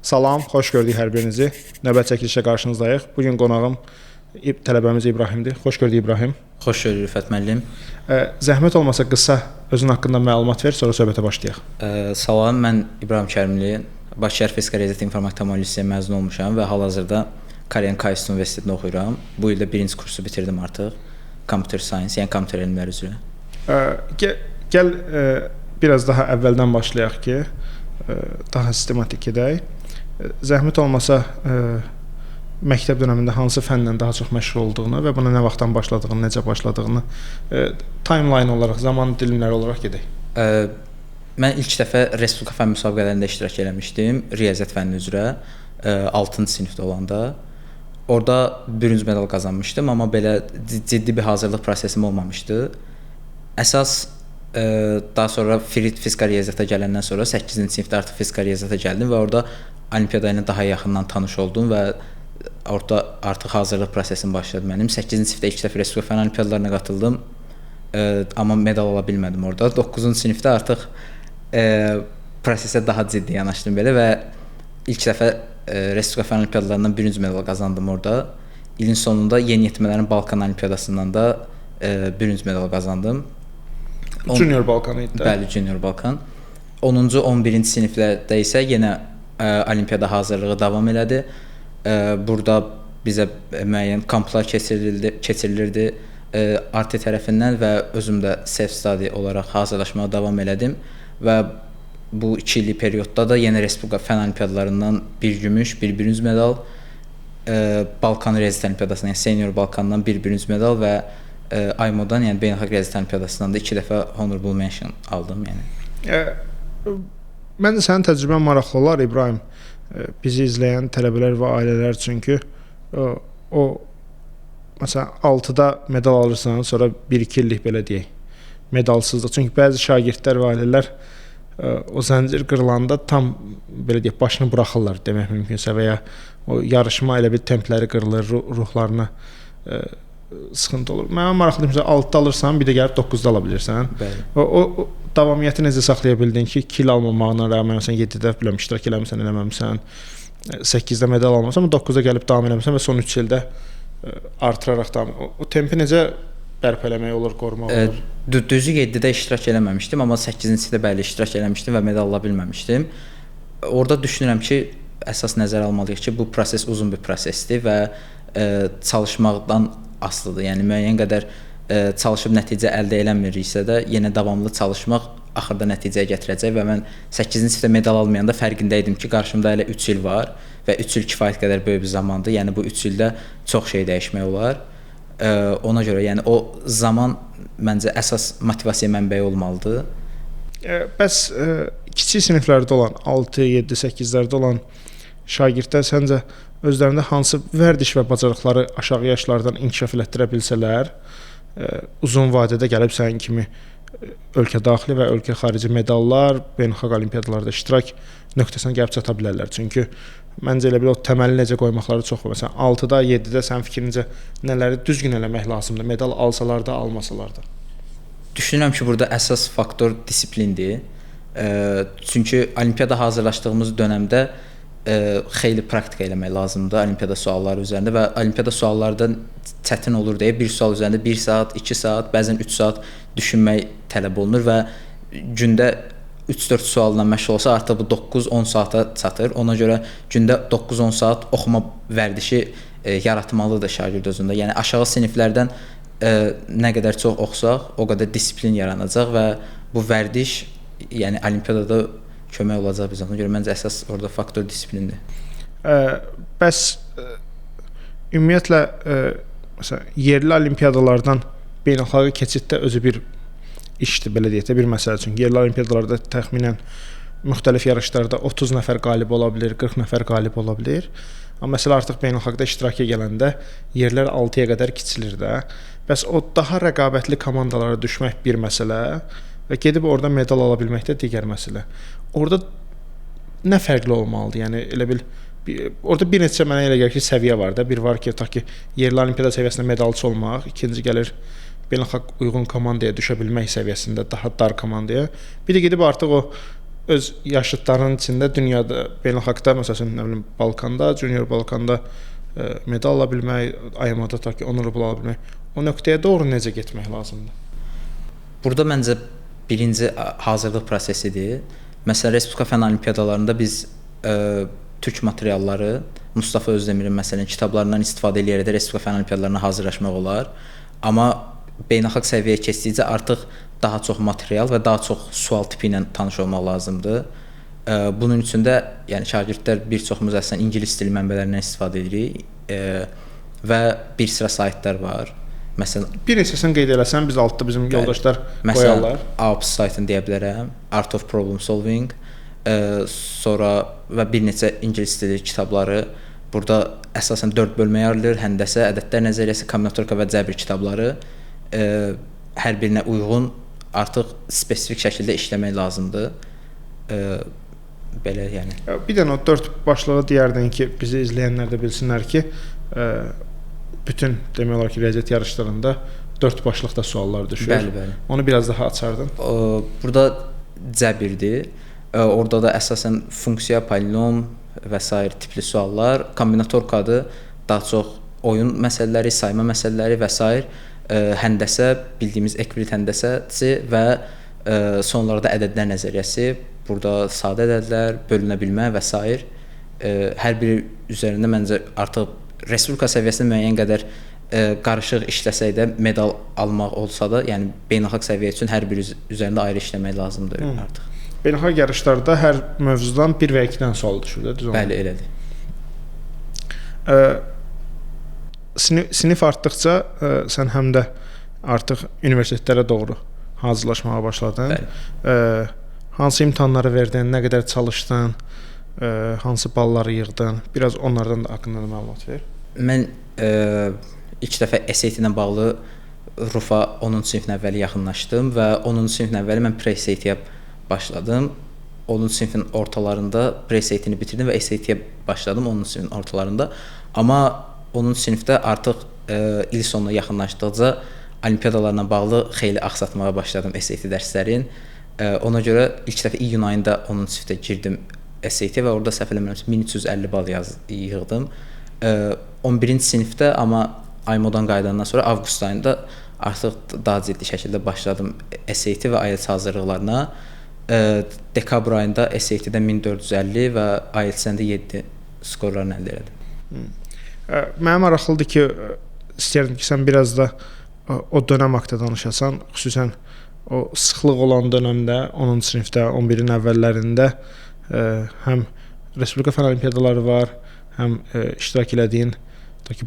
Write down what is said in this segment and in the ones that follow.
Salam, xoş gördük hər birinizi. Növbət çəkilişə qarşınızdayıq. Bugün qonağım tələbəmiz İbrahimdir. Xoş gördük İbrahim. Xoş gördük Rüfət müəllim. Zəhmət olmasa qısa özün haqqında məlumat ver, sonra söhbətə başlayaq. Salam, mən İbrahim Kərimli, Bakı Şəhər Fizika Riyaziyyat İnformatik Təmayül Liseyində məzun olmuşam və hal-hazırda Korean KST Universitetində oxuyuram. Bu ildə birinci kursu bitirdim artıq. Computer Science, yəni kompüter elmləri üzrə. Gəl biraz daha əvvəldən başlayaq ki, daha sistematik gedək. Zəhmət olmasa məktəb dövründə hansı fənlə daha çox məşğul olduğunu və buna nə vaxtdan başladığını, necə başladığını timeline olaraq, zaman dilimləri olaraq gedək. Mən ilk dəfə Respublika fənn müsabiqələrində iştirak eləmişdim, riyaziyyat fənni üzrə 6-cı sinifdə olanda. Orada bürünc medal qazanmışdım, amma belə ciddi bir hazırlıq prosesim olmamışdı. Əsas daha sonra fizika riyaziyyata gələndən sonra 8-ci sinifdə artıq fizika riyaziyyata gəldim və orada olimpiyada ilə daha yaxından tanış oldum və orada artıq hazırlıq prosesim başladı mənim. 8-ci sinifdə ilk dəfə Respublika fənn olimpiadalarına qatıldım, amma medal ala bilmədim orada. 9-cu sinifdə artıq prosesə daha ciddi yanaşdım belə və ilk dəfə Respublika fənn olimpiadalarından birinci medal qazandım orada. İlin sonunda yeniyetmələrin Balkan olimpiyadasından da birinci medal qazandım. Junior Balkan idi. Bəli, Junior Balkan. 10-cu, 11-ci siniflərdə isə yenə olimpiyada hazırlığı davam elədi. Burada bizə müəyyən kamplar keçirilirdi ARTE tərəfindən və özüm də self-study olaraq hazırlaşmağa davam elədim və bu 2 illik periodda da yenə Respublika fənn olimpiadalarından bir gümüş, bir bürünc medal, Balkan riyaziyyat olimpiadasından, yəni senior Balkandan bir bürünc medal və IMO-dan, yəni beynəlxalq riyaziyyat olimpiadasından da 2 dəfə honorable mention aldım, yəni. Məncə sənin təcrübən maraqlı olar İbrahim. Bizi izləyən tələbələr və ailələr çünki o məsələn 6-da medal alırsan, sonra 1-2 illik belə deyək, medalsızlıq. Çünki bəzi şagirdlər və ailələr o zəncir qırılanda tam belə deyək başını buraxırlar demək mümkünsə və ya o yarışma elə bir templəri qırılır, ruhlarına sıxıntı olur. Mənə maraqlıdır ki, 6-da alırsan, bir də gəlib 9-da ala bilirsən. O davamiyyəti necə saxlaya bildin ki, kil almamağına rəğmən sən 7-də biləm iştirak eləmirsən, eləməmisən, 8-də medal almamısan, amma 9-da gəlib davam eləmirsən və son 3 ildə artıraraq davam. O tempi necə bərpa eləmək olur, qorumaq olur? Düzü 7-də iştirak eləməmişdim, amma 8-ci sinifdə bəli iştirak eləmişdim və medal ala bilməmişdim. Orada düşünürəm ki, əsas nəzərə almalıyıq ki, bu proses uzun bir prosesdir və çalışmaqdan asılıdır. Yəni müəyyən qədər çalışıb nəticə əldə eləmiriksə də yenə davamlı çalışmaq axırda nəticəyə gətirəcək və mən 8-ci sinifdə medal almayanda fərqində idim ki, qarşımda hələ 3 il var və 3 il kifayət qədər böyük bir zamandır. Yəni bu 3 ildə çox şey dəyişmək olar. Ona görə yəni o zaman məncə əsas motivasiya mənbəyi olmalıdır. Bəs kiçik siniflərdə olan 6, 7, 8-lərdə olan şagirdlər səncə özlərində hansı vərdiş və bacarıqları aşağı yaşlardan inkişaf elətdirə bilsələr, uzun vadədə gəlib sənin kimi ölkə daxili və ölkə xarici medallar, beynəlxalq olimpiadalarda iştirak nöqtəsinə gəlib çata bilərlər. Çünki məncə elə bir o təməli necə qoymaqları çox var. Məsələn, 6-da, 7-də sənin fikrincə nələri düzgün eləmək lazımdır? Medal alsalar da, almasalar da. Düşünürəm ki, burada əsas faktor disiplindir. Çünki olimpiyada hazırlaşdığımız dönəmdə xeyli praktika eləmək lazımdır olimpiyada sualları üzərində və olimpiyada suallarda çətin olur deyə bir sual üzərində 1 saat, 2 saat, bəzən 3 saat düşünmək tələb olunur və gündə 3-4 sualla məşğul olsa artıq bu 9-10 saata çatır. Ona görə gündə 9-10 saat oxuma vərdişi yaratmalıdır şagird özündə. Yəni aşağı siniflərdən nə qədər çox oxusaq, o qədər disiplin yaranacaq və bu vərdiş yəni olimpiyadada kömək olacaq bizə. Ona görə məncə əsas orada faktor disiplindir. Bəs ümumiyyətlə məsələn yerli olimpiyadalardan beynəlxalq keçiddə özü bir işdir, belə deyək də bir məsələ. Çünki yerli olimpiyadalarda təxminən müxtəlif yarışlarda 30 nəfər qalib ola bilər, 40 nəfər qalib ola bilər. Amma məsələ artıq beynəlxalqda iştiraka gələndə yerlər 6-ya qədər kiçilir də. Bəs o daha rəqabətli komandalara düşmək bir məsələ və gedib orada medal ala bilmək də digər məsələ. Orada nə fərqli olmalıdır? Yəni elə bil orada bir neçə mənə elə gəlir ki, səviyyə var da. Bir var ki, tutaq ki, yerli olimpiyada səviyyəsində medalçı olmaq, ikinci gəlir beynəlxalq uyğun komandaya düşə bilmək səviyyəsində, daha dar komandaya. Bir də gedib artıq o öz yaşıdlarının içində dünyada beynəlxalqda məsələn nə bilim Balkanda, Junior Balkanda medal ala bilmək, ayamada ta ki honorable ala bilmək. O nöqtəyə doğru necə getmək lazımdır? Burada məncə birinci hazırlıq prosesidir. Məsələn, Respublika Fənn Olimpiadalarında biz türk materialları, Mustafa Özdemirin məsələn kitablarından istifadə edərək də Respublika Fənn Olimpiadalarına hazırlaşmaq olar. Amma beynəlxalq səviyyəyə keçdikcə artıq daha çox material və daha çox sual tipi ilə tanış olmaq lazımdır. Bunun üçün də yəni şagirdlər bir çoxumuz əslən ingilis dili mənbələrindən istifadə edirik və bir sıra saytlar var. Məsələn, bir neçəsini qeyd eləsən, biz altda bizim yoldaşlar qoyarlar. Məsələn, AOPS saytını deyə bilərəm, Art of Problem Solving, sonra və bir neçə ingilis dili kitabları. Burada əsasən 4 bölməyə ayrılır: həndəsə, ədədlər nəzəriyyəsi, kombinatorika və cəbr kitabları. Hər birinə uyğun artıq spesifik şəkildə işləmək lazımdır. Belə yəni. Bir dənə o 4 başlığı deyərdin ki, bizi izləyənlər də bilsinlər ki, bütün demək olar ki, riyaziyyat yarışlarında 4 başlıqda suallar düşür. Bəli, bəli. Onu biraz daha açardın. Burada cəbirdir. Orada da əsasən funksiya, polinom və sair tipli suallar, kombinatorikadır, daha çox oyun məsələləri, sayma məsələləri və sair, həndəsə, bildiyimiz ekvivalent həndəsəsi və sonlarda ədədlər nəzəriyyəsi. Burada sadə ədədlər, bölünə bilmə və sair. Hər biri üzərində məncə artıq Respublika səviyyəsində müəyyən qədər qarışıq işləsək də, medal almaq olsa da, yəni beynəlxalq səviyyə üçün hər biri üzərində ayrı işləmək lazımdır artıq. Beynəlxalq yarışlarda hər mövzudan 1 və 2-dən sual düşür də, düz? Bəli, elədir. Sinif artdıqca sən həm də artıq universitetlərə doğru hazırlaşmağa başladın. Bəli. Hansı imtahanları verdin, nə qədər çalışdın, hansı balları yığdın? Biraz onlardan da haqqında məlumat ver. Mən ilk dəfə SAT ilə bağlı RUF-a 10-cu sinifin əvvəli yaxınlaşdım və 10-cu sinifin əvvəli mən pre-SAT-yə başladım. 10-cu sinifin ortalarında pre-SAT-ni bitirdim və SAT-yə başladım 10-cu sinifin ortalarında. Amma 10-cu sinifdə artıq il sonuna yaxınlaşdıqca olimpiadalarla bağlı xeyli axsatmağa başladım SAT dərslərin. Ona görə ilk dəfə iyun ayında 10-cu sinifdə girdim SAT-yə və orada səhv eləmirəmsə 1350 bal yığdım. 11-ci sinifdə amma AYMO-dan qayıdandan sonra avqust ayında artıq daha ciddi şəkildə başladım SAT və IELTS hazırlıqlarına. Dekabr ayında SAT-də 1450 və IELTS-də 7 skorlarını əldə elədim. Mənim maraqlıdır ki, istəyirdim ki, sən biraz da o dönəm haqqında danışasan, xüsusən o sıxlıq olan dönəmdə 10-cu sinifdə, 11-in əvvəllərində həm Respublika Fənn Olimpiadaları var, həm iştirak elədiyin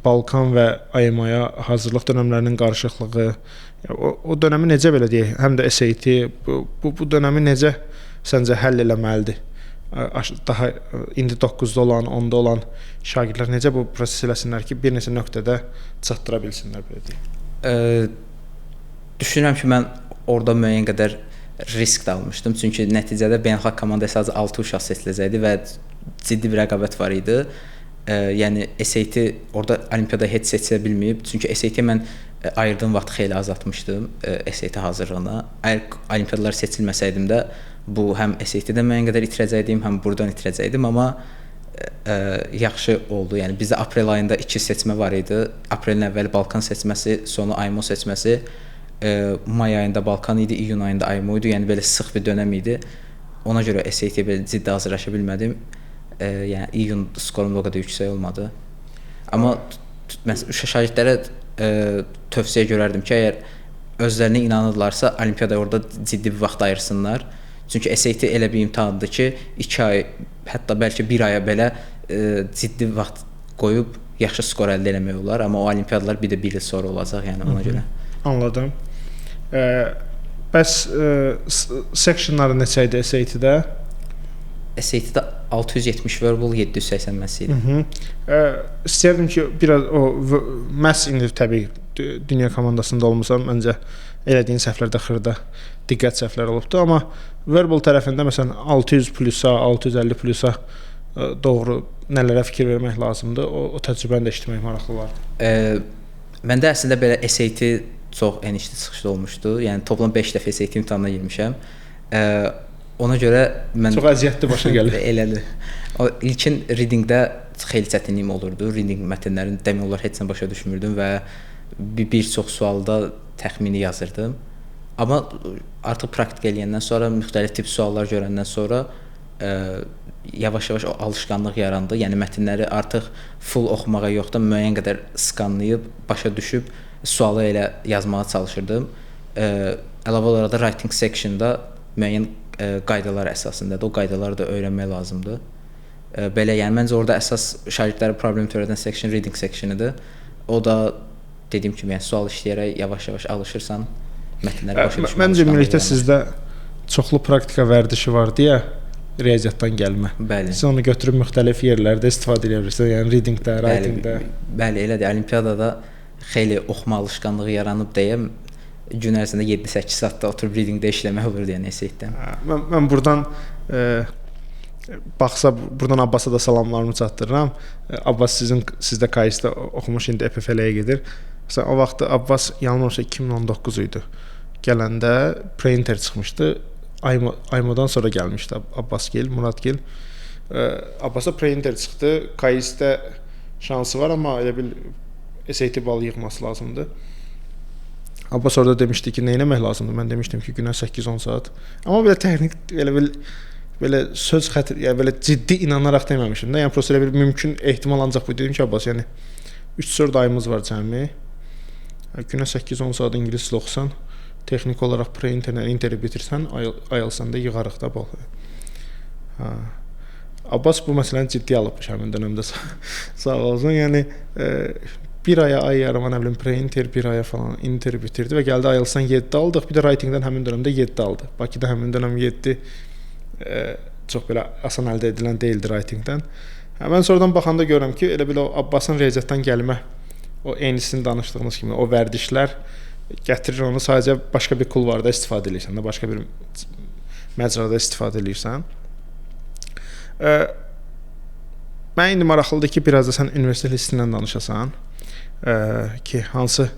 Balkan və AYMA-ya hazırlıq dönəmlərinin qarışıqlığı. O dönəmi necə belə deyək, həm də SAT, bu dönəmi necə səncə həll eləməlidir? Daha indi 9-da olan, 10-da olan şagirdlər necə bu proses eləsinlər ki, bir neçə nöqtədə çatdıra bilsinlər belə deyək? Düşünürəm ki, mən orada müəyyən qədər risk də almışdım. Çünki nəticədə beynəlxalq komandaya sadəcə 6 uşaq seçiləcəkdi və ciddi bir rəqabət var idi. Yəni SAT orada olimpiyada heç seçilə bilməyib. Çünki SAT-yə mən ayırdığım vaxt xeyli azaltmışdım SAT hazırlığına. Əgər olimpiyadalar seçilməsəydim də bu həm SAT-də müəyyən qədər itirəcəkdim, həm buradan itirəcəkdim, amma yaxşı oldu. Yəni bizdə aprel ayında 2 seçmə var idi. Aprelin əvvəli Balkan seçməsi, sonu AYMO seçməsi. May ayında Balkan idi, iyun ayında AYMO idi. Yəni belə sıx bir dönəm idi. Ona görə SAT-yə belə ciddi hazırlaşa bilmədim. Yəni iyun skorum o qədər yüksək olmadı. Amma mən şagirdlərə tövsiyə görərdim ki, əgər özlərinə inanırlarsa, olimpiyadaya orada ciddi bir vaxt ayırsınlar. Çünki SAT elə bir imtahandır ki, 2 ay, hətta bəlkə 1 aya belə ciddi vaxt qoyub yaxşı skor əldə eləmək olar. Amma o olimpiyadalar bir də 1 il sonra olacaq, yəni ona görə. Anladım. Bəs sectionları neçə idi SAT-də? SAT-də 670 verbal, 780 məs idi. İstəyirdim ki, biraz o məs indi təbii dünya komandasında olmusan, məncə elədiyin səhvlərdə xırda diqqət səhvləri olubdu, amma verbal tərəfində məsələn 600 plusa, 650 plusa doğru nələrə fikir vermək lazımdır? O təcrübəni də eşitmək maraqlı olardı. Məndə əslində belə SAT çox enişli çıxışlı olmuşdu. Yəni toplam 5 dəfə SAT imtahanına girmişəm. Ona görə mən çox əziyyətli başa gəlir. Elədir. O ilkin readingdə xeyli çətinliyim olurdu. Reading mətnlərini demək olar heç nə başa düşmürdüm və bir çox sualda təxmini yazırdım. Amma artıq praktik eləyəndən sonra, müxtəlif tip suallar görəndən sonra yavaş-yavaş o alışqanlıq yarandı. Yəni mətnləri artıq full oxumağa yox da müəyyən qədər skanlayıb, başa düşüb sualı elə yazmağa çalışırdım. Əlavə olaraq da writing sectionda müəyyən qaydalar əsasındadır. O qaydaları da öyrənmək lazımdır. Belə, yəni məncə orada əsas şagirdlərə problem törədən section reading sectionıdır. O da dediyim kimi, yəni sual işləyərək yavaş-yavaş alışırsan, mətnləri başa düşmək. Məncə ümumilikdə sizdə çoxlu praktika vərdişi var deyə riyaziyyatdan gəlmə. Bəli. Siz onu götürüb müxtəlif yerlərdə istifadə edə bilirsiniz. Yəni readingdə, writingdə. Bəli, elədir. Olimpiyadada xeyli oxuma alışqanlığı yaranıb deyə gün ərzində 7-8 saatda oturub readingdə işləmək olur deyə nesəyətdən. Mən burdan baxsa burdan Abbasa da salamlarımı çatdırıram. Abbas sizdə KS-də oxumuş, indi EPFL-yə gedir. Məsələn, o vaxt Abbas yanılmırsa 2019 idi. Gələndə printer çıxmışdı. Aymodan sonra gəlmişdi Abbasgil, Muradgil. Abbasa printer çıxdı. KS-də şansı var, amma elə bil SAT balı yığması lazımdır. Abbas orada demişdi ki, nə etmək lazımdır? Mən demişdim ki, günə 8-10 saat. Amma belə texnik, belə söz xətir, yəni belə ciddi inanaraq deməmişdim də. Yəni prosta elə bir mümkün ehtimal ancaq bu dedim ki, Abbas, yəni 3-4 ayımız var cəmi. Günə 8-10 saat ingilis dili oxusan, texnik olaraq pre-internet interi bitirsən, ayılsan da yığarıq da bax. Abbas bu məsələni ciddi alıbmış həmin dönəmdə. Sağ olsun. Yəni bir aya, ay yarıma, nə bilim, pre-inter bir aya falan inter bitirdi və gəldi ayılsan 7 aldıq. Bir də writingdən həmin dönəmdə 7 aldı. Bakıda həmin dönəm 7 çox belə asan əldə edilən deyildi writingdən. Mən sonradan baxanda görürəm ki, elə belə o Abbasın riyaziyyatdan gəlmə, o eynisini danışdığımız kimi, o vərdişlər gətirir onu sadəcə başqa bir kulvarda istifadə edirsən də, başqa bir məcrada istifadə edirsən. Mən indi maraqlıdır ki, biraz da sən universitet listindən danışasan ki, hansı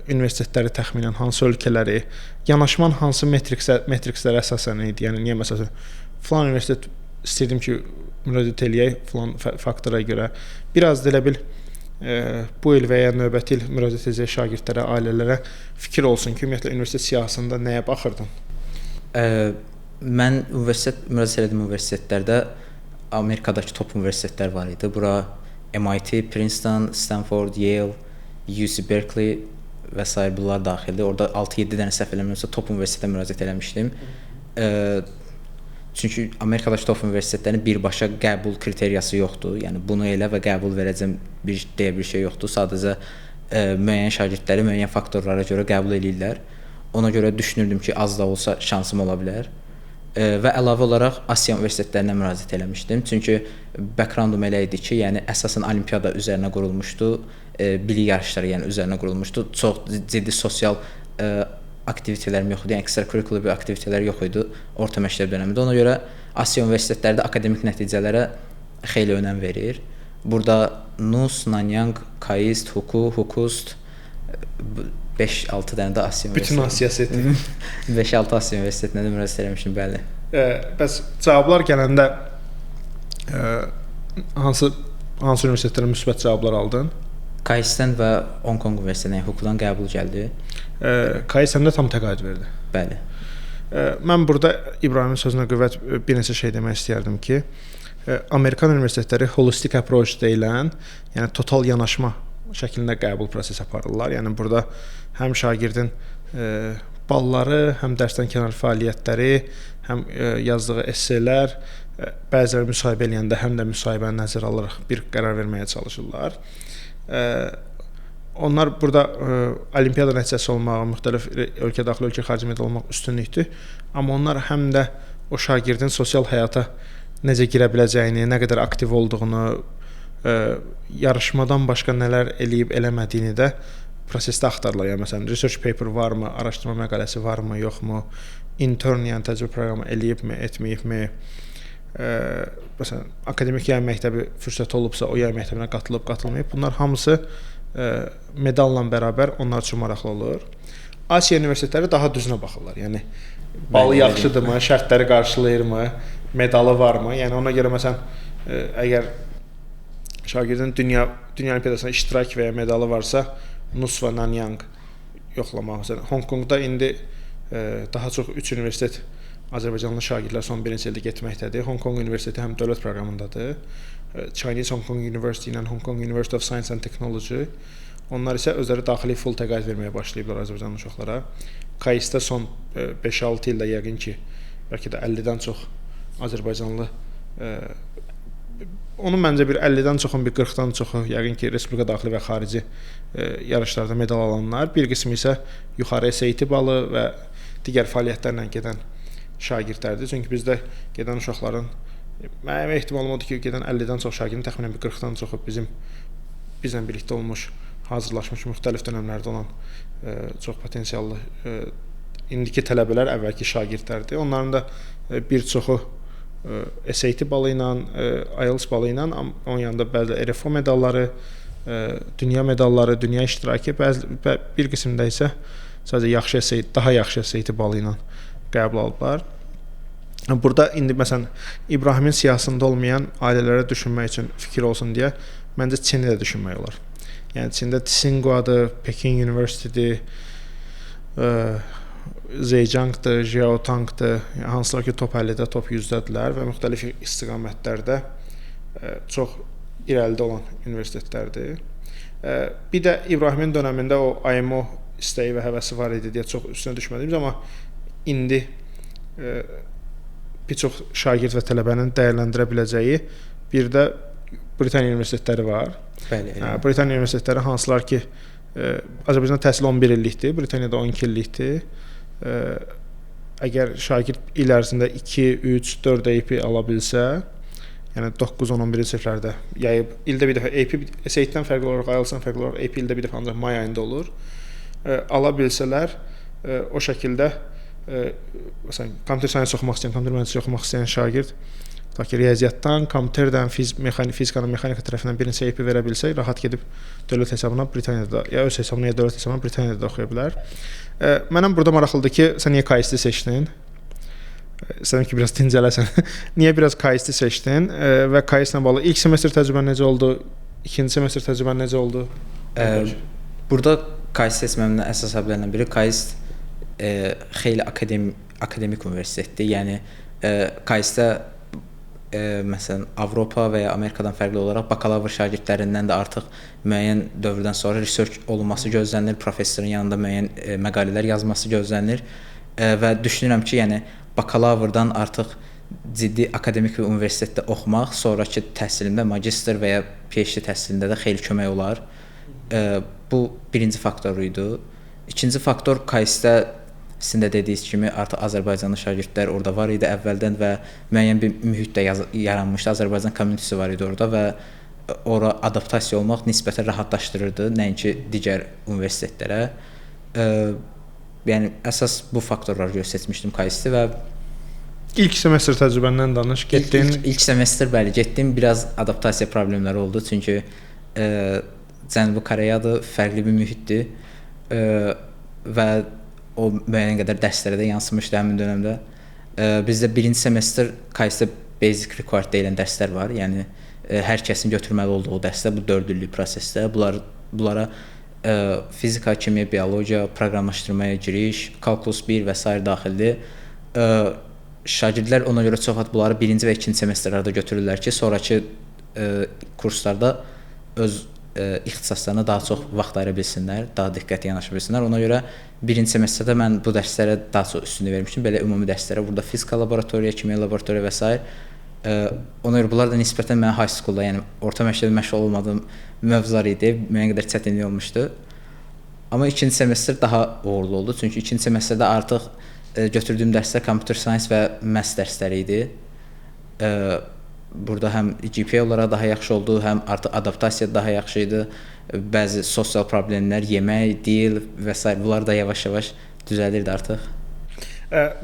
universitetləri təxminən, hansı ölkələri, yanaşman hansı metrikslərə əsasən idi? Yəni, niyə məsələn, filan universitet istəyirdim ki, müraciət eləyək filan faktora görə. Biraz da elə bil bu il və ya növbəti il müraciət edəcək şagirdlərə, ailələrə fikir olsun ki, ümumiyyətlə universitet siyahısında nəyə baxırdın? Mən müraciət etdiyim universitetlərdə Amerikadakı top universitetlər var idi. Bura MIT, Princeton, Stanford, Yale, UC Berkeley və s. bunlar daxildir. Orada 6-7 dənə səhv eləmirəmsə top universitetə müraciət eləmişdim. Çünki Amerikadakı top universitetlərinin birbaşa qəbul kriteriyası yoxdur. Yəni bunu elə və qəbul verəcəm deyə bir şey yoxdur. Sadəcə müəyyən şagirdləri müəyyən faktorlara görə qəbul edirlər. Ona görə düşünürdüm ki, az da olsa şansım ola bilər. Və əlavə olaraq Asiya universitetlərinə müraciət eləmişdim. Çünki backgroundum elə idi ki, yəni əsasən olimpiyada üzərinə qurulmuşdu, bilik yarışları yəni üzərinə qurulmuşdu. Çox ciddi sosial aktivitetlərim yox idi, yəni ekstrakurikular bir aktivitetlər yox idi orta məktəb dönəmində. Ona görə Asiya universitetləri də akademik nəticələrə xeyli önəm verir. Burada NUS, Nanyang, KAIST, HUKU, HUKUST 5-6 dənə də Asiya Bütün Asiya seti. 5-6 Asiya universitetinə də müraciət eləmişdim, bəli. Bəs cavablar gələndə hansı universitetlərə müsbət cavablar aldın? KAIST-dən və Hong Kong Universitetindən, yəni HUKU-dan qəbul gəldi. KAIST-dən də tam təqaüd verdi. Bəli. Mən burada İbrahimin sözünə qüvvət bir neçə şey demək istəyərdim ki, Amerikan universitetləri holistic approach deyilən, yəni total yanaşma şəklində qəbul prosesi aparırlar. Yəni burada həm şagirdin balları, həm dərsdən kənar fəaliyyətləri, həm yazdığı esselər, bəziləri müsahibə eləyəndə həm də müsahibəni nəzərə alaraq bir qərar verməyə çalışırlar. Onlar burada olimpiyada nəticəsi olmağı, müxtəlif ölkə daxili, ölkə xarici medal olmaq üstünlükdür. Amma onlar həm də o şagirdin sosial həyata necə girə biləcəyini, nə qədər aktiv olduğunu, yarışmadan başqa nələr eləyib eləmədiyini də prosesdə axtarırlar. Yəni məsələn, research paper varmı, araşdırma məqaləsi varmı, yoxmu, intern, yəni təcrübə proqramı eləyibmi, etməyibmi, məsələn, akademik yay məktəbi fürsət olubsa, o yay məktəbinə qatılıb, qatılmayıb. Bunlar hamısı medalla bərabər onlar üçün maraqlı olur. Asiya universitetləri daha düzünə baxırlar. Yəni balı yaxşıdırmı, şərtləri qarşılayırmı, medalı varmı? Yəni ona görə məsələn əgər şagirdin dünya olimpiadasına iştirak və ya medalı varsa, Nusva Nanyang yoxlamaq. Məsələn, Hong Kongda indi daha çox 3 universitet Azərbaycanlı şagirdlər son 1-ci ildə getməkdədir. Hong Kong Universiteti həm dövlət proqramındadır. Chinese Hong Kong University ilə Hong Kong University of Science and Technology. Onlar isə özləri daxili full təqaüd verməyə başlayıblar Azərbaycanlı uşaqlara. KAIS-də son 5-6 ildə yəqin ki, bəlkə də 50-dən çox Azərbaycanlı onun məncə bir 50-dən çoxun, bir 40-dan çoxu yəqin ki, respublika daxili və xarici yarışlarda medal alanlar, bir qismi isə yuxarı SAT balı və digər fəaliyyətlərlə gedən şagirdlərdir. Çünki bizdə gedən uşaqların mənim ehtimalım odur ki, gedən 50-dən çox şagirdin təxminən bir 40-dan çoxu bizlə birlikdə olmuş, hazırlaşmış müxtəlif dönəmlərdə olan çox potensiallı indiki tələbələr, əvvəlki şagirdlərdir. Onların da bir çoxu SAT balı ilə, IELTS balı ilə, onun yanında bəzi RFO medalları, dünya medalları, dünya iştirakı, bir qismində isə sadəcə yaxşı SAT, daha yaxşı SAT balı ilə qəbul alıblar. Burada indi məsələn İbrahimin siyahısında olmayan ailələrə düşünmək üçün fikir olsun deyə məncə Çini də düşünmək olar. Yəni Çində Tsinghua-dır, Pekin University-dir, Zhejiangdır, Jiaotangdır, hansılar ki top 50-də, top 100-dədirlər və müxtəlif istiqamətlərdə çox irəlidə olan universitetlərdir. Bir də İbrahimin dönəmində o IMO istəyi və həvəsi var idi deyə çox üstünə düşmədiyimiz, amma indi bir çox şagird və tələbənin dəyərləndirə biləcəyi bir də Britaniya universitetləri var. Bəli. Britaniya universitetləri hansılar ki Azərbaycanda təhsil 11 illikdir, Britaniyada 12 illikdir. Əgər şagird il ərzində 2, 3, 4 AP ala bilsə, yəni 9, 10, 11 siniflərdə yayıb ildə bir dəfə AP SAT-dən fərqli olaraq, IELTS-dən fərqli olaraq AP ildə bir dəfə ancaq may ayında olur. Ala bilsələr, o şəkildə məsələn kompüter science oxumaq istəyən, kompüter mühəndisliyi oxumaq istəyən şagird ta ki riyaziyyatdan, kompüterdən, fizikanın, mexanika tərəfindən bir neçə AP verə bilsə, rahat gedib dövlət hesabına Britaniyada, ya öz hesabına, ya dövlət hesabına Britaniyada da oxuya bilər. Mənəm burada maraqlıdır ki, sən niyə KAIS-i seçdin? İstədim ki, biraz dincələsən. Niyə biraz KAIS-i seçdin və KAIS-ilə bağlı ilk semestr təcrübən necə oldu? İkinci semestr təcrübən necə oldu? Burada KAIS seçməmin əsas səbəblərindən biri KAIS xeyli akademik universitetdir. Yəni KAIS-də məsələn Avropa və ya Amerikadan fərqli olaraq bakalavr şagirdlərindən də artıq müəyyən dövrdən sonra research olunması gözlənilir, professorun yanında müəyyən məqalələr yazması gözlənilir və düşünürəm ki, yəni bakalavrdan artıq ciddi akademik bir universitetdə oxumaq sonrakı təhsilimdə magistr və ya PhD təhsilində də xeyli kömək olar. Bu birinci faktor idi. İkinci faktor KAIS-də sizin də dediyiniz kimi artıq Azərbaycanlı şagirdlər orada var idi əvvəldən və müəyyən bir mühit də yaranmışdı. Azərbaycan kommunitesi var idi orada və ora adaptasiya olmaq nisbətən rahatlaşdırırdı, nəinki digər universitetlərə. Yəni əsas bu faktorlar görə seçmişdim KAIS-i və ilk semestr təcrübəndən danış. Getdin? İlk semestr bəli, getdim. Biraz adaptasiya problemləri oldu, çünki Cənubi Koreyadır, fərqli bir mühitdir və o müəyyən qədər dərslərə də yansımışdı həmin dövrdə. Bizdə birinci semestr KAIS-də basic required deyilən dərslər var. Yəni hər kəsin götürməli olduğu dərslər bu 4 illik prosesdə. Bunlara fizika, kimya, biologiya, proqramlaşdırmaya giriş, kalkulus 1 və s. daxildir. Şagirdlər ona görə çox vaxt bunları birinci və ikinci semestrlərdə götürürlər ki, sonrakı kurslarda öz ixtisaslarına daha çox vaxt ayıra bilsinlər, daha diqqətli yanaşa bilsinlər. Ona görə birinci semestrdə mən bu dərslərə daha çox üstünlük vermişdim. Belə ümumi dərslərə, burada fizika laboratoriya, kimya laboratoriya və s. Ona görə bunlar da nisbətən mən high schoolda, yəni orta məktəbdə məşğul olmadığım mövzular idi, müəyyən qədər çətinlik olmuşdu. Amma ikinci semestr daha uğurlu oldu, çünki ikinci semestrdə artıq götürdüyüm dərslər computer science və maths dərsləri idi. Burada həm GPA olaraq daha yaxşı oldu, həm artıq adaptasiya daha yaxşı idi. Bəzi sosial problemlər, yemək, dil və s. bunlar da yavaş-yavaş düzəlirdi artıq.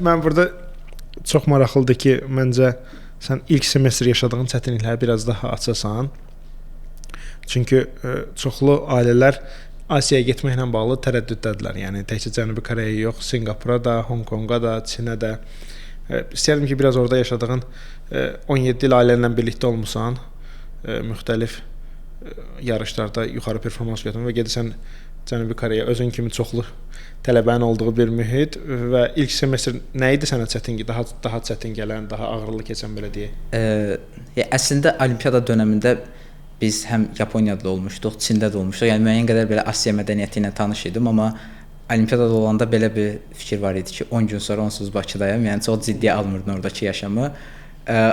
Mən burada çox maraqlıdır ki, məncə sən ilk semestr yaşadığın çətinlikləri biraz daha açasan. Çünki çoxlu ailələr Asiyaya getməklə bağlı tərəddüddədirlər. Yəni təkcə Cənubi Koreya yox, Sinqapura da, Honkonqa da, Çinə də. İstərdim ki, biraz orada yaşadığın 17 il ailə ilə birlikdə olmusan, müxtəlif yarışlarda yuxarı performans götürmə və gedirsən Cənubi Koreya, özün kimi çoxlu tələbənin olduğu bir mühit və ilk semestr nə idi sənə çətin, daha çətin gələn, daha ağırlı keçən belə deyək? Əslində olimpiada dövründə biz həm Yaponiyada da olmuşduq, Çində də olmuşduq. Yəni müəyyən qədər belə Asiya mədəniyyəti ilə tanış idim, amma olimpiadada olanda belə bir fikir var idi ki, 10 gün sonra onsuz Bakıdayam. Yəni çox ciddiyə almırdım oradakı yaşamı.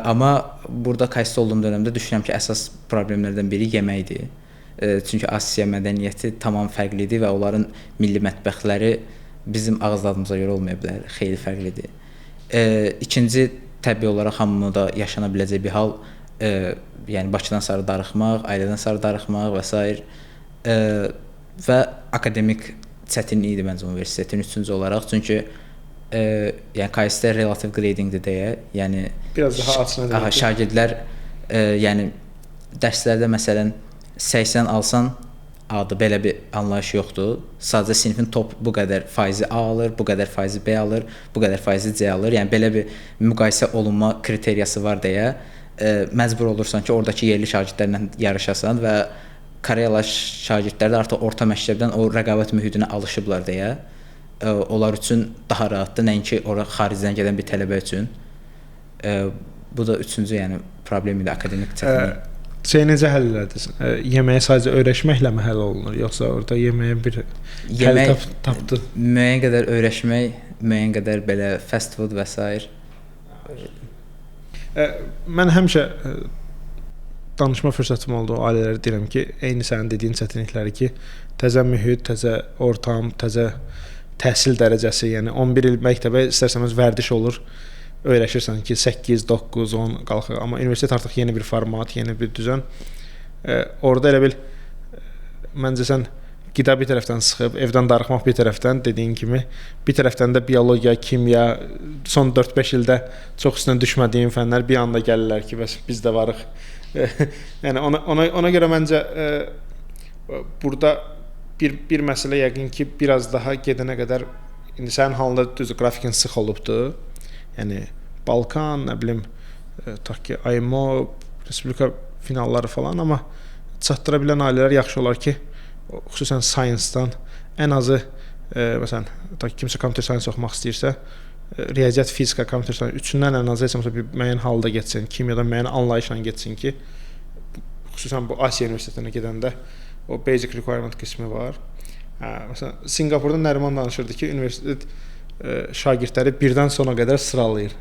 Amma burada KAIS-də olduğum dövrdə düşünürəm ki, əsas problemlərdən biri yeməkdir. Çünki Asiya mədəniyyəti tamam fərqli idi və onların milli mətbəxləri bizim ağız dadımıza görə olmaya bilər, xeyli fərqlidir. İkinci, təbii olaraq hamıda yaşana biləcək bir hal, yəni Bakıdan sarı darıxmaq, ailədən sarı darıxmaq və s. Və akademik çətinlik idi məncə universitetin üçüncü olaraq. Çünki yəni KAIS-də relative grading-dir deyə, yəni biraz daha açına şagirdlər yəni dərslərdə məsələn 80 alsan adı belə bir anlayış yoxdur. Sadəcə sinifin top bu qədər faizi A alır, bu qədər faizi B alır, bu qədər faizi C alır. Yəni belə bir müqayisə olunma kriteriyası var deyə məcbur olursan ki, oradakı yerli şagirdlərlə yarışasan və Koreyalı şagirdlər də artıq orta məktəbdən o rəqabət mühitinə alışıblar deyə onlar üçün daha rahatdır, nəinki ora xaricdən gələn bir tələbə üçün. Bu da üçüncü, yəni problem idi, akademik çətinlik. Necə həll elədiniz? Yeməyə sadəcə öyrəşməklə mi həll olunur, yoxsa orada yeməyə bir həll tapdın? Müəyyən qədər öyrəşmək, müəyyən qədər belə fast food və s. Mən həmişə danışma fürsətim oldu ailələrə deyirəm ki, eyni sənin dediyin çətinlikləri ki, təzə mühit, təzə ortam, təzə təhsil dərəcəsi, yəni 11 il məktəbə istərsəmiz vərdiş olur. Öyrəşirsən ki, 8, 9, 10 qalxır. Amma universitet artıq yeni bir format, yeni bir düzən. Orada elə bil məncə sən qida bir tərəfdən sıxıb, evdən darıxmaq bir tərəfdən, dediyin kimi, bir tərəfdən də biologiya, kimya, son 4-5 ildə çox üstünə düşmədiyin fənlər bir anda gəlirlər ki, bəs biz də varıq. Yəni ona görə məncə burada bir məsələ yəqin ki, biraz daha gedənə qədər indi sənin halında düz qrafikin sıx olubdur. Yəni Balkan, nə bilim, tutaq ki, IMO, Respublika finalları falan, amma çatdıra bilən ailələr yaxşı olar ki, xüsusən science-dan ən azı məsələn, tutaq ki, kimsə computer science oxumaq istəyirsə, riyaziyyat, fizika, computer science üçündən ən azı heç olmasa bir müəyyən halda getsin, kimyadan müəyyən anlayışla getsin ki, xüsusən bu Asiya universitetinə gedəndə o basic requirement qismi var. Məsələn, Sinqapurda Nəriman danışırdı ki, universitet şagirdləri birdən sona qədər sıralayır.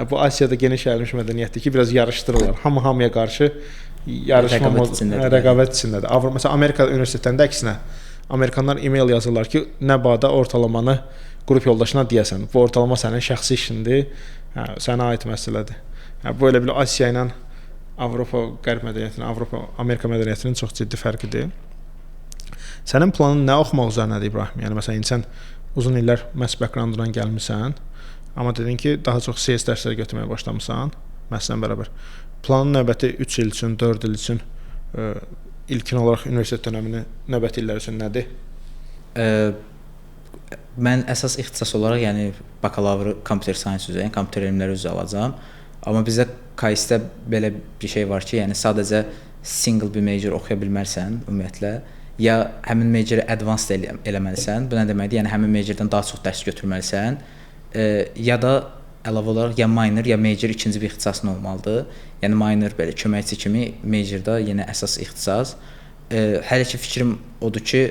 Bu Asiyada geniş yayılmış mədəniyyətdir ki, biraz yarışdırırlar. Hamı hamıya qarşı rəqabət içindədir. Məsələn, Amerika universitetlərində əksinə Amerikanlar e-mail yazırlar ki, nə bada ortalamanı qrup yoldaşına deyəsən. Bu ortalama sənin şəxsi işindir, sənə aid məsələdir. Bu elə bil Asiya ilə Avropa qərb mədəniyyətinin, Avropa Amerika mədəniyyətinin çox ciddi fərqidir. Sənin planın nə oxumaq üzərindədir İbrahim? Yəni məsələn, sən uzun illər məhz background-dan gəlmisən, amma dedin ki, daha çox CS dərsləri götürməyə başlamısan, məhzlə bərabər. Planın növbəti 3 il üçün, 4 il üçün ilkin olaraq universitet dönəmini növbəti illər üçün nədir? Mən əsas ixtisas olaraq, yəni bakalavr computer science üzrə, yəni kompüter elmləri üzrə alacağam. Amma bizdə KAIS-də belə bir şey var ki, yəni sadəcə single bir major oxuya bilmərsən ümumiyyətlə. Ya həmin major advanced eləməlisən, bu nə deməkdir? Yəni həmin majordan daha çox dərs götürməlisən, ya da əlavə olaraq ya minor, ya major ikinci bir ixtisasın olmalıdır. Yəni minor belə köməkçi kimi, majorda yenə əsas ixtisas. Hələ ki fikrim odur ki,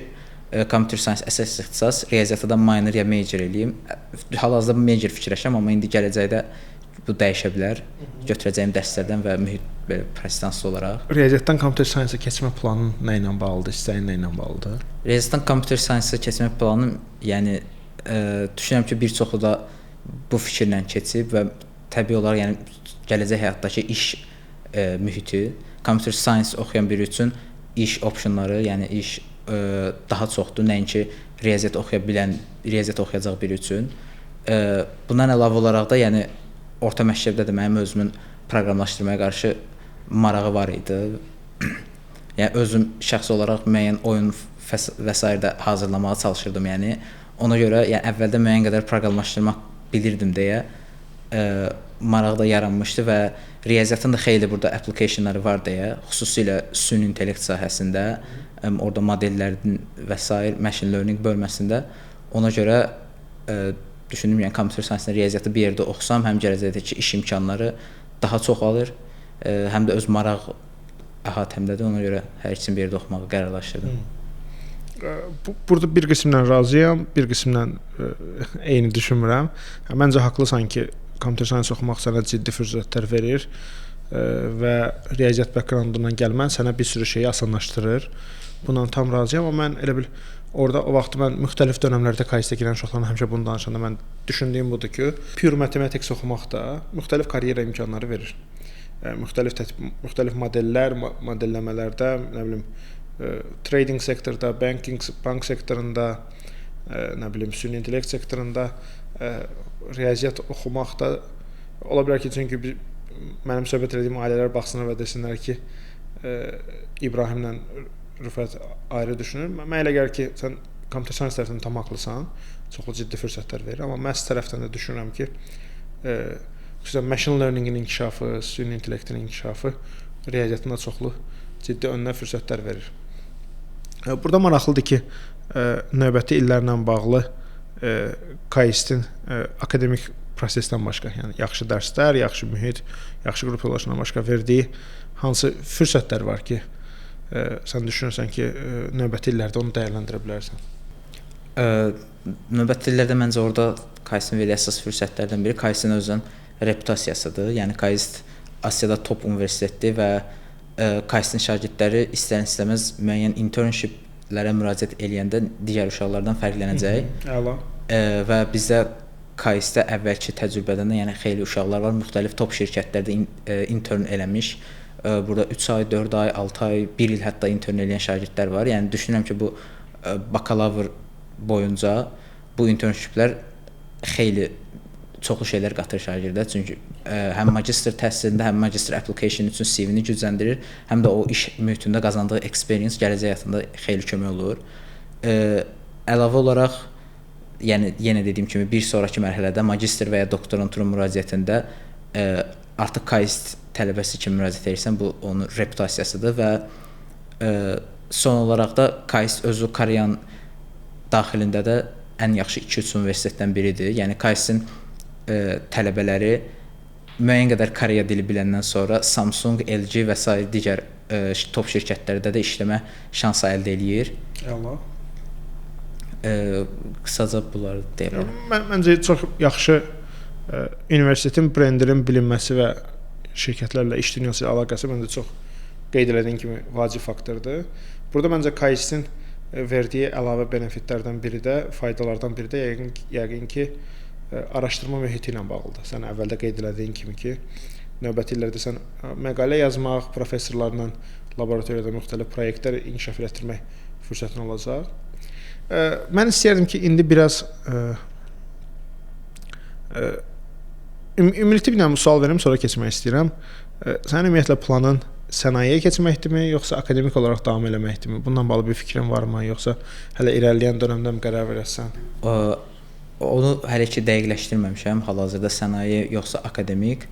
computer science əsas ixtisas, riyaziyyatda minor ya major eləyim. Hal-hazırda major fikirləşirəm, amma indi gələcəkdə bu dəyişə bilər. Götürəcəyim dərslərdən və mühit belə prosesli olaraq. Riyaziyyatdan computer science-a keçmə planın nə ilə bağlıdır, istəyin nə ilə bağlıdır? Riyaziyyatdan computer science-a keçmə planım, yəni düşünürəm ki, bir çoxu da bu fikirlə keçib və təbii olaraq yəni gələcək həyatdakı iş mühiti, computer science oxuyan biri üçün iş optionları, yəni iş daha çoxdur, nəinki riyaziyyat oxuyacaq biri üçün. Bundan əlavə olaraq da yəni orta məktəbdə də mənim özümün proqramlaşdırmaya qarşı marağı var idi. Yəni özüm şəxsi olaraq müəyyən oyun və s. də hazırlamağa çalışırdım. Yəni ona görə yəni əvvəldə müəyyən qədər proqramlaşdırmaq bilirdim deyə maraq da yaranmışdı və riyaziyyatın da xeyli burada applicationları var deyə, xüsusilə süni intellekt sahəsində, orada modellərin və s. machine learning bölməsində ona görə düşündüm, yəni kompüter sahəsində riyaziyyatı bir yerdə oxusam, həm gələcəkdəki iş imkanları daha çox alır, həm də öz maraq əhatəmdədir. Ona görə hər ikisini bir yerdə oxumağı qərarlaşdırdım. Burada bir qismlə razıyam, bir qismlə eyni düşünmürəm. Məncə haqlısan ki, kompüter sahəsi oxumaq sənə ciddi fürsətlər verir və riyaziyyat backgroundundan gəlmən sənə bir sürü şeyi asanlaşdırır. Bundan tam razıyam, amma mən elə bil orada o vaxt mən müxtəlif dövrlərdə KS-də girən uşaqlarla həmişə bunu danışanda mən düşündüyüm budur ki, pure mathematics oxumaq da müxtəlif karyera imkanları verir. Müxtəlif modellər, modelləmələrdə, nə bilim, trading sektorda, bank sektorunda, nə bilim, süni intellekt sektorunda riyaziyyat oxumaq da ola bilər ki, çünki mənim söhbət etdiyim ailələr baxsınlar və desinlər ki, İbrahimlə Rüfət ayrı düşünür. Mən elə gəlir ki, sən kompüter sahəsi tərəfindən tam haqlısan, çoxlu ciddi fürsətlər verir, amma məhz tərəfdən də düşünürəm ki, xüsusən machine learning-in inkişafı, süni intellektin inkişafı riyaziyyatında çoxlu ciddi önünə fürsətlər verir. Burada maraqlıdır ki, növbəti illərlə bağlı KS-in akademik prosesdən başqa, yəni yaxşı dərslər, yaxşı mühit, yaxşı qrup yoldaşlarından başqa verdiyi hansı fürsətlər var ki, sən düşünürsən ki, növbəti illərdə onu dəyərləndirə bilərsən? Növbəti illərdə məncə orada KS-in verdiyi əsas fürsətlərdən biri KS-in özünün reputasiyasıdır. Yəni KS Asiyada top universitetdir və KS-in şagirdləri istər-istəməz müəyyən internshiplərə müraciət eləyəndə digər uşaqlardan fərqlənəcək. Əla. Və bizdə KS-də əvvəlki təcrübədən də yəni xeyli uşaqlar var, müxtəlif top şirkətlərdə intern eləmiş. Burada 3 ay, 4 ay, 6 ay, 1 il hətta intern eləyən şagirdlər var. Yəni düşünürəm ki, bu bakalavr boyunca bu internshiplər xeyli çoxlu şeylər qatır şagirdə. Çünki həm magistr təhsilində, həm magistr application üçün CV-ni gücləndirir, həm də o iş mühitində qazandığı experience gələcək həyatında xeyli kömək olur. Əlavə olaraq, yəni yenə dediyim kimi bir sonrakı mərhələdə magistr və ya doktorantura müraciətində artıq KS tələbəsi kimi müraciət edirsən, bu onun reputasiyasıdır və son olaraq da KS özü Koreyan daxilində də ən yaxşı 2-3 universitetdən biridir. Yəni KS-in tələbələri müəyyən qədər Koreya dili biləndən sonra Samsung, LG və s. digər top şirkətlərdə də işləmə şansı əldə eləyir. Allah. Qısaca bunları deyə bilərəm. Məncə çox yaxşı universitetin brendinin bilinməsi və şirkətlərlə iş dünyası ilə əlaqəsi məncə çox qeyd etdiyim kimi vacib faktordur. Burada məncə KS-in verdiyi əlavə benefitlərdən biri də, faydalardan biri də yəqin ki, araşdırma mühiti ilə bağlıdır. Sən əvvəldə qeyd etdiyin kimi ki, növbəti illərdə sən məqalə yazmaq, professorlarla laboratoriyada müxtəlif proyektlər inkişaf etdirmək fürsətin olacaq. Mən istəyərdim ki, indi biraz ümumilti bir sual verim, sonra keçmək istəyirəm. Sənin ümumiyyətlə planın sənayeyə keçməkdirmi, yoxsa akademik olaraq davam eləməkdirmi? Bundan bağlı bir fikrin varmı, yoxsa hələ irəliləyən dönəmdə mi qərar verəsən? Onu hələ ki dəqiqləşdirməmişəm. Hal-hazırda sənaye yoxsa akademik.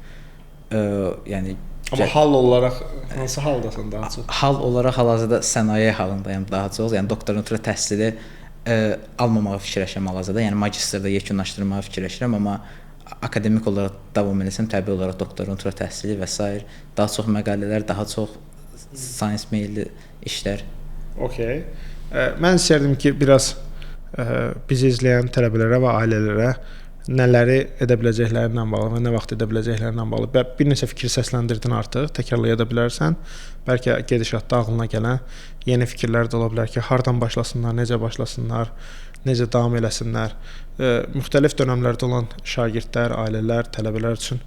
Yəni amma hal olaraq hansı haldasan daha çox? Hal olaraq hal-hazırda sənaye halındayam daha çox. Yəni doktorantura təhsili almamağı fikirləşirəm hal-hazırda. Yəni magistrda yekunlaşdırmağı fikirləşirəm, amma akademik olaraq davam etsəm, təbii olaraq doktorantura təhsili və s. daha çox məqalələr, daha çox science meylli işlər. Okay. Mən istərdim ki, biraz bizi izləyən tələbələrə və ailələrə nələri edə biləcəklərindən bağlı və nə vaxt edə biləcəklərindən bağlı bir neçə fikir səsləndirdin artıq, təkrarlaya da bilərsən. Bəlkə gedişatda ağlına gələn yeni fikirlər də ola bilər ki, hardan başlasınlar, necə başlasınlar, necə davam eləsinlər. Müxtəlif dönəmlərdə olan şagirdlər, ailələr, tələbələr üçün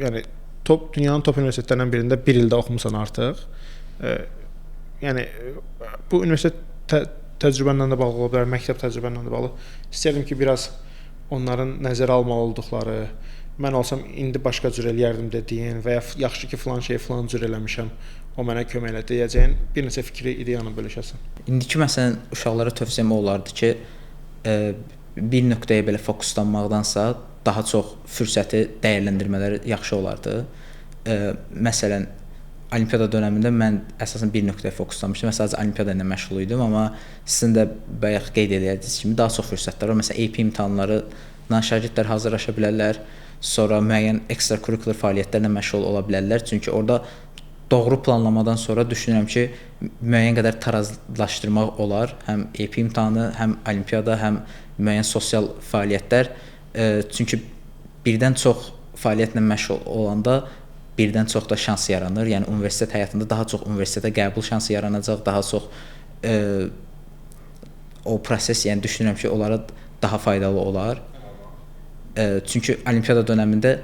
yəni dünyanın top universitetlərindən birində 1 ildə oxumusan artıq. Yəni bu universitet təcrübənlə də bağlı ola bilər, məktəb təcrübənlə də bağlı. İstəyirəm ki, biraz onların nəzərə almalı olduqları, mən olsam indi başqa cür eləyərdim dediyin və ya yaxşı ki, filan şeyi filan cür eləmişəm, o mənə kömək elədi deyəcəyin bir neçə fikri ideyanı bölüşəsən. İndiki məsələn uşaqlara tövsiyəm olardı ki, bir nöqtəyə belə fokuslanmaqdansa daha çox fürsəti dəyərləndirmələri yaxşı olardı. Məsələn, olimpiada dövründə mən əsasən bir nöqtəyə fokuslanmışdım və sadəcə olimpiada ilə məşğul idim, amma sizin də bayaq qeyd edədiyiniz kimi daha çox fürsətlər var. Məsələn, AP imtahanlarına şagirdlər hazırlaşa bilərlər, sonra müəyyən ekstrakurikulyar fəaliyyətlərlə məşğul ola bilərlər. Çünki orada doğru planlamadan sonra düşünürəm ki, müəyyən qədər tarazlaşdırmaq olar. Həm AP imtahanı, həm olimpiada, həm müəyyən sosial fəaliyyətlər. Çünki birdən çox fəaliyyətlə məşğul olanda birdən çox da şans yaranır. Yəni universitet həyatında daha çox universitetə qəbul şansı yaranacaq, daha çox o proses, yəni düşünürəm ki, onlara daha faydalı olar. Çünki olimpiada dövründə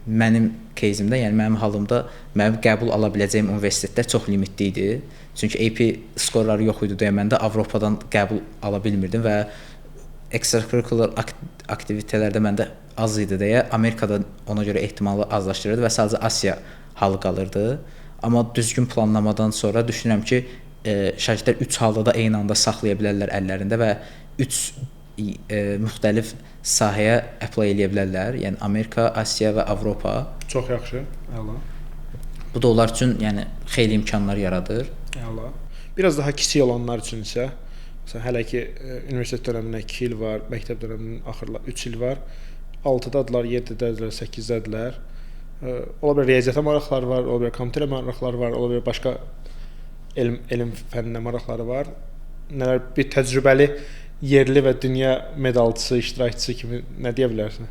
mənim кейzimdə, yəni mənim halımda mənim qəbul ala biləcəyim universitetlər çox limitli idi. Çünki AP skorları yox idi deyə mən də Avropadan qəbul ala bilmirdim və ekstrakurikulyar aktivitetlərdə məndə az idi deyə Amerikada ona görə ehtimalı azlaşdırırdı və sadəcə Asiya halı qalırdı. Amma düzgün planlamadan sonra düşünürəm ki, şagirdlər 3 halda da eyni anda saxlaya bilərlər əllərində və 3 müxtəlif sahəyə apply eləyə bilərlər. Yəni Amerika, Asiya və Avropa. Çox yaxşı. Əla. Bu da onlar üçün yəni xeyli imkanlar yaradır. Əla. Biraz daha kiçik olanlar üçün isə məsələn hələ ki universitet dövründə 2 il var, məktəb dövrünün axırla 3 il var. 6-dadılar, 7-dədilər, 8-dədilər. Ola bilər riyaziyyata maraqları var, ola bilər kompüterə maraqları var, ola bilər başqa elm fənninə maraqları var. Nələr bir təcrübəli yerli və dünya medalçısı, iştirakçısı kimi nə deyə bilərsən?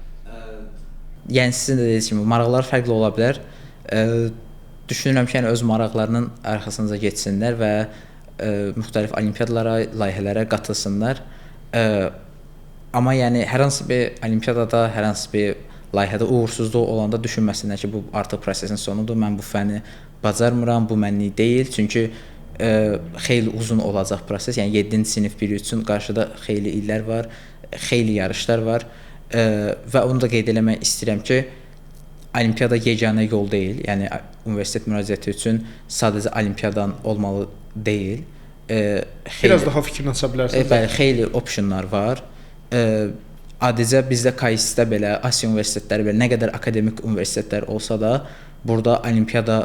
Yəni sizin də dediyiniz kimi maraqlar fərqli ola bilər. Düşünürəm ki, yəni öz maraqlarının arxasınca getsinlər və müxtəlif olimpiadalara, layihələrə qatılsınlar. Amma yəni hər hansı bir olimpiadada, hər hansı bir layihədə uğursuzluq olanda düşünməsinlər ki, bu artıq prosesin sonudur. Mən bu fəni bacarmıram, bu mənlik deyil. Çünki xeyli uzun olacaq proses. Yəni 7-ci sinif biri üçün qarşıda xeyli illər var, xeyli yarışlar var və onu da qeyd eləmək istəyirəm ki, olimpiada yeganə yol deyil. Yəni universitet müraciəti üçün sadəcə olimpiadan olmalı deyil. Biraz daha fikrini aça bilərsiniz. Bəli, xeyli opsionlar var. Adicə bizdə KAIS-də belə Asiya universitetləri belə nə qədər akademik universitetlər olsa da, burada olimpiada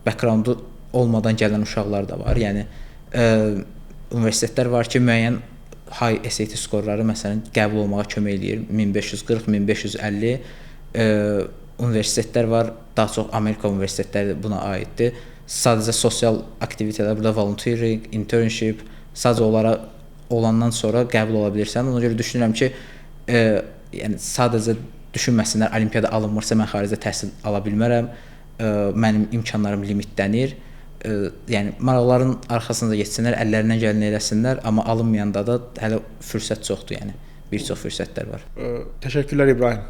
backgroundu olmadan gələn uşaqlar da var. Yəni universitetlər var ki, müəyyən high SAT skorları məsələn qəbul olmağa kömək eləyir. 1540, 1550 universitetlər var. Daha çox Amerika universitetləri buna aiddir. Sadəcə sosial aktivitetlər, burada volunteering, internship, sadəcə onlara olandan sonra qəbul ola bilirsən. Ona görə düşünürəm ki, yəni sadəcə düşünməsinlər, olimpiada alınmırsa mən xaricdə təhsil ala bilmərəm. Mənim imkanlarım limitlənir. Yəni maraqların arxasınca getsinlər, əllərindən gələni eləsinlər, amma alınmayanda da hələ fürsət çoxdur, yəni bir çox fürsətlər var. Təşəkkürlər İbrahim.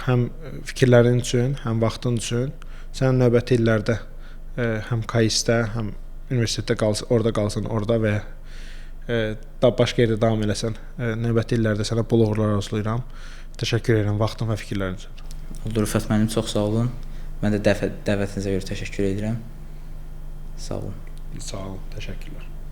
Həm fikirlərin üçün, həm vaxtın üçün. Sən növbəti illərdə həm KAIS-də, həm universitetdə qalsan, orada və da başqa yerdə davam eləsən. Növbəti illərdə sənə bol uğurlar arzulayıram. Təşəkkür edirəm vaxtın və fikirlərin üçün. Oldu Rüfət müəllim, çox sağ olun. Mən də dəvətinizə görə təşəkkür edirəm. Sağ olun. Sağ olun. Təşəkkürlər.